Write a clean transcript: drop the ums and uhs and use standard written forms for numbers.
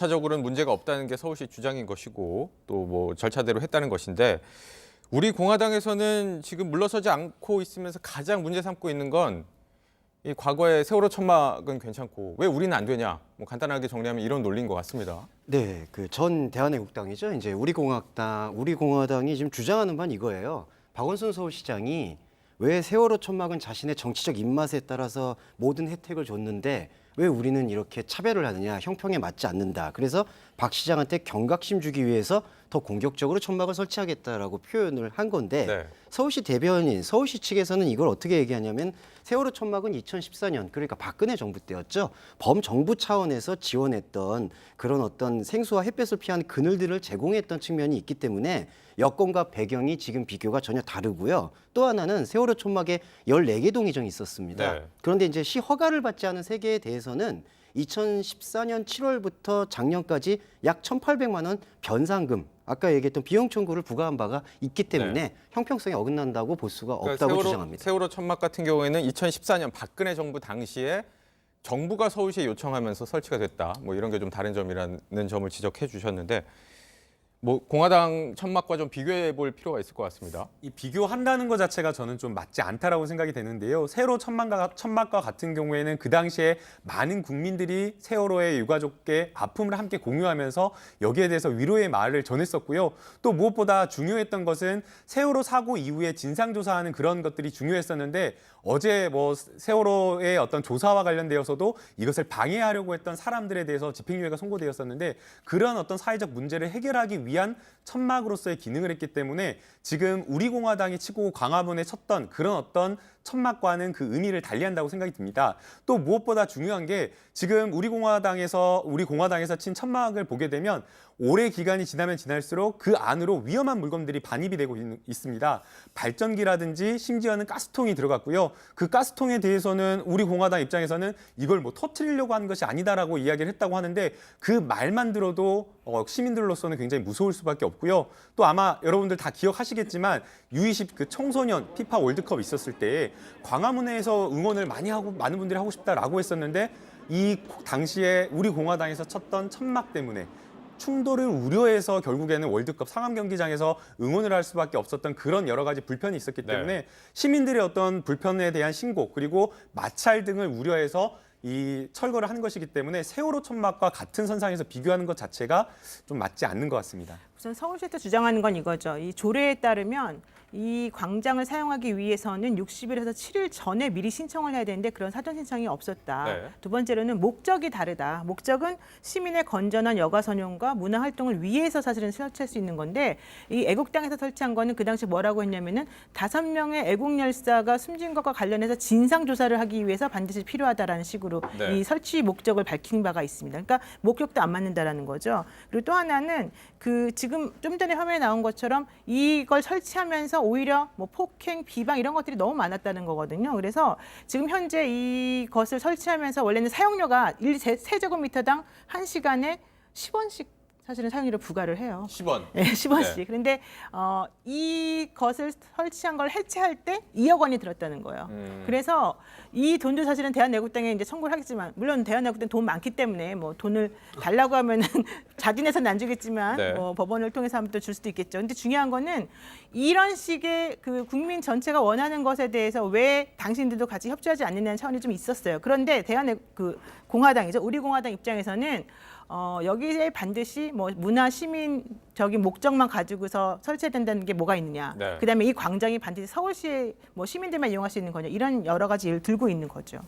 절차적으로는 문제가 없다는 게 서울시 주장인 것이고 또 뭐 절차대로 했다는 것인데 우리 공화당에서는 지금 물러서지 않고 있으면서 가장 문제 삼고 있는 건 이 과거의 세월호 천막은 괜찮고 왜 우리는 안 되냐? 뭐 간단하게 정리하면 이런 논리인 것 같습니다. 네, 그 전 대한애국당이죠. 이제 우리공화당이 지금 주장하는 바는 이거예요. 박원순 서울시장이 왜 세월호 천막은 자신의 정치적 입맛에 따라서 모든 혜택을 줬는데 왜 우리는 이렇게 차별을 하느냐, 형평에 맞지 않는다. 그래서 박 시장한테 경각심 주기 위해서 더 공격적으로 천막을 설치하겠다라고 표현을 한 건데 네. 서울시 대변인, 서울시 측에서는 이걸 어떻게 얘기하냐면 세월호 천막은 2014년 그러니까 박근혜 정부 때였죠. 범정부 차원에서 지원했던 그런 어떤 생수와 햇볕을 피한 그늘들을 제공했던 측면이 있기 때문에 여건과 배경이 지금 비교가 전혀 다르고요. 또 하나는 세월호 천막에 14개 동의정이 있었습니다. 네. 그런데 이제 시 허가를 받지 않은 3개에 대해서는 2014년 7월부터 작년까지 약 1,800만 원 변상금, 아까 얘기했던 비용 청구를 부과한 바가 있기 때문에 형평성에 어긋난다고 볼 수가 없다고 주장합니다. 세월호 천막 같은 경우에는 2014년 박근혜 정부 당시에 정부가 서울시에 요청하면서 설치가 됐다. 뭐 이런 게 좀 다른 점이라는 점을 지적해 주셨는데 뭐 공화당 천막과 좀 비교해 볼 필요가 있을 것 같습니다. 이 비교한다는 것 자체가 저는 좀 맞지 않다라고 생각이 되는데요. 세월호 천막과 같은 경우에는 그 당시에 많은 국민들이 세월호의 유가족의 아픔을 함께 공유하면서 여기에 대해서 위로의 말을 전했었고요. 또 무엇보다 중요했던 것은 세월호 사고 이후에 진상조사하는 그런 것들이 중요했었는데 어제 뭐 세월호의 어떤 조사와 관련되어서도 이것을 방해하려고 했던 사람들에 대해서 집행유예가 선고되었었는데 그런 어떤 사회적 문제를 해결하기 위한 천막으로서의 기능을 했기 때문에 지금 우리 공화당이 치고 광화문에 쳤던 그런 어떤 천막과는 그 의미를 달리한다고 생각이 듭니다. 또 무엇보다 중요한 게 지금 우리 공화당에서 친 천막을 보게 되면 오래 기간이 지나면 지날수록 그 안으로 위험한 물건들이 반입이 되고 있습니다. 발전기라든지 심지어는 가스통이 들어갔고요. 그 가스통에 대해서는 우리 공화당 입장에서는 이걸 뭐 터뜨리려고 하는 것이 아니다라고 이야기를 했다고 하는데 그 말만 들어도 시민들로서는 굉장히 무서울 수밖에 없고요. 또 아마 여러분들 다 기억하시겠지만 U20 그 청소년 피파 월드컵 있었을 때 광화문에서 응원을 많은 분들이 하고 싶다라고 했었는데 이 당시에 우리 공화당에서 쳤던 천막 때문에 충돌을 우려해서 결국에는 월드컵 상암 경기장에서 응원을 할 수밖에 없었던 그런 여러 가지 불편이 있었기 때문에 시민들의 어떤 불편에 대한 신고 그리고 마찰 등을 우려해서 이 철거를 하는 것이기 때문에 세월호 천막과 같은 선상에서 비교하는 것 자체가 좀 맞지 않는 것 같습니다. 우선 서울시에서 주장하는 건 이거죠. 이 조례에 따르면 이 광장을 사용하기 위해서는 60일에서 7일 전에 미리 신청을 해야 되는데 그런 사전 신청이 없었다. 네. 두 번째로는 목적이 다르다. 목적은 시민의 건전한 여가 선용과 문화 활동을 위해서 사실은 설치할 수 있는 건데 이 애국당에서 설치한 거는 그 당시 뭐라고 했냐면은 5명의 애국 열사가 숨진 것과 관련해서 진상 조사를 하기 위해서 반드시 필요하다라는 식으로 네. 이 설치 목적을 밝힌 바가 있습니다. 그러니까 목적도 안 맞는다라는 거죠. 그리고 또 하나는 그 지금 좀 전에 화면에 나온 것처럼 이걸 설치하면서 오히려 뭐 폭행, 비방 이런 것들이 너무 많았다는 거거든요. 그래서 지금 현재 이것을 설치하면서 원래는 사용료가 1세제곱미터당 1시간에 10원씩 사실은 사용료를 부과를 해요. 10원. 네, 10원씩. 네. 그런데 이것을 설치한 걸 해체할 때 2억 원이 들었다는 거예요. 그래서 이 돈도 사실은 대한애국당에 이제 청구를 하겠지만 물론 대한애국당 돈 많기 때문에 뭐 돈을 달라고 하면은 자진해서는 안 주겠지만 네. 뭐 법원을 통해서 하면 또 줄 수도 있겠죠. 근데 중요한 거는 이런 식의 그 국민 전체가 원하는 것에 대해서 왜 당신들도 같이 협조하지 않느냐는 차원이 좀 있었어요. 그런데 그 공화당이죠. 우리 공화당 입장에서는 여기에 반드시 뭐 문화 시민적인 목적만 가지고서 설치해야 된다는 게 뭐가 있느냐. 네. 그다음에 이 광장이 반드시 서울시의 뭐 시민들만 이용할 수 있는 거냐. 이런 여러 가지 예를 들고 있는 거죠.